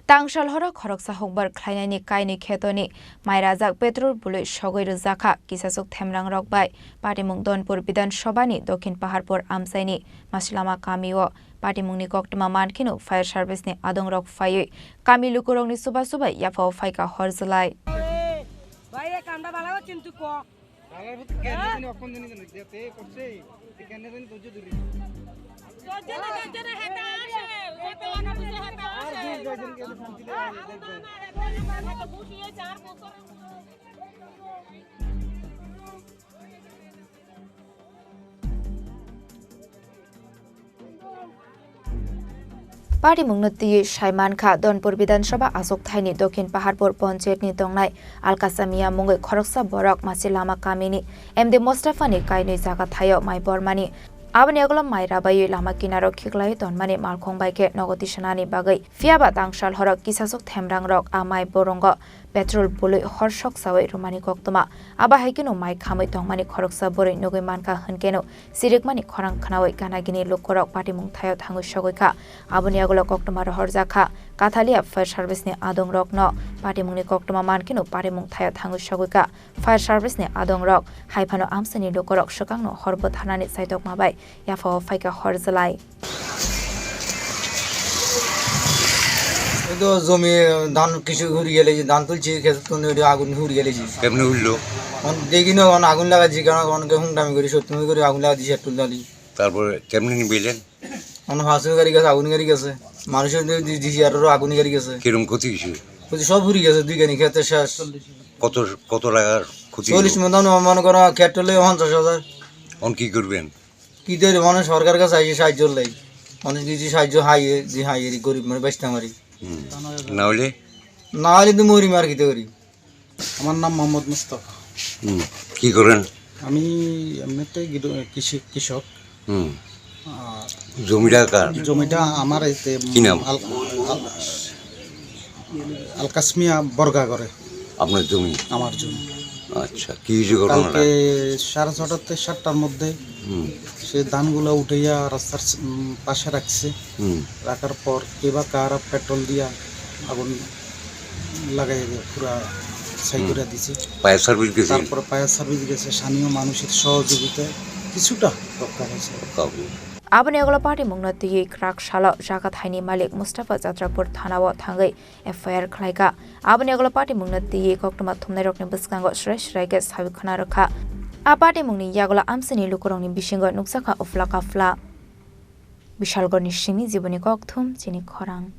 Tangsal Horo Khoroksa Hokbar Klainani Kaini Khetoni Mairajak petrol bullet Sogoi rwjakha Kisaswk Themrangrok bai Patimung Donpur Bidan Sobani Dokhin Paharpur Amsaini Maslama Kamio Patimungni Koktama Mankinu Fire Service ni Adongrok Fayoi Kami Lukurongni Suba Suba Yafo Faika Horzulai Patimung noti Shaiman Kha Donpur Bidan Sabha Asok Thaini Dokhin Paharpur Ponchayat ni tongnai Alkasamia Mungoi Khoroksa Borok Masilama Kamini MD Mustafa ni Kaini Jaga Thayo Mai Bormani Abani agolo Mairabai Lama Kinaro Khiklai Tonmani Malkhong Baike Nogoti Shanani Bagai Fiaba Tangsal Horo Kisaswk Themrangrok Amai Borongo Petrol Bullet Hor Soksawi Romani Koktuma Aba Haikino Mai Khamai Tongmani Khoroksa Bori Nogoi Manka Hankeno Sirikmani Khorang Khanawai Ganagini Lukorok Patimung Thayo Thangu Shogoika Abani agolo Koktuma rwjakha Kathalia Fire Service ni Adongrok no Patimungni Koktuma Mankino Patimung Thayo Thangu Shogoika Fire Service ni Adongrok Haipano Amsani Lukorok Shokangno Horbo Thanani Saitok Mabai Yafo Faika Horzulai तो जमी धान किसी हुरी गेले जी धान तुलची खेत तुने उड़ी आगुन हुरी गेले जी केमने हुल्लो देखी ना वन आगुन लगा जी कारण वन के हुंडा में करी शोध में करी आगुन लगा जी शेटुल डाली तारपर केमने निबेलेन वन हासु करी कैसे आगुन करी कैसे मानुषों ने जी यार रो आगुन करी कैसे किरम ক্ষতি কিছু कुछ सब हुरी कैसे दुई कनी खेत शेष কত কত টাকার ক্ষতি 40 মন দাম মান করা খেটলে 50000 অন কি করবেন কি দেয় মানে সরকার কাছে আইছে সাহায্য লাই মানে দিজি সাহায্য হাই জি হাই গরিব মানে বেচতে মারি না হলে তো মরি মার কিতে করি আমার নাম মোহাম্মদ মুস্তাফা কি করেন আমি এমনিতে কৃষক জমিটা কার জমিটা আমার এতে কি নাম আলকাসমিয়া বর্গা করে আপনার জমি আমার জমি আচ্ছা কি হয়েছে ঘটনাটা কালকে 6:30 থেকে 7টার মধ্যে সে ধানগুলো উঠাইয়া রাস্তার পাশে রাখছে রাখার পর কেবা কার পেট্রোল দিয়া আগুন লাগাই দিয়ে পুরা ছাই করে দিছে ফায়ার সার্ভিস গেছে তারপর ফায়ার সার্ভিস গেছে স্থানীয় মানুষের সহযোগিতায় কিছুটা রক্ষা হয়েছে Abani agolo Patimung noti Krak Shala Jaka Thaini Malik Mustafa Jatrapur Thanawa Thangai FIR Khlaika Abani agolo Patimung noti Koktuma Thumnairok ni Buskango Shresh Raiges Hawikhana Rakha Patimung ni Yagola Amsani Lukurong ni Bishingo Nuksaka Oflaka Fla Bishalgor ni Chini Jiboni Kokthum Chini Khorang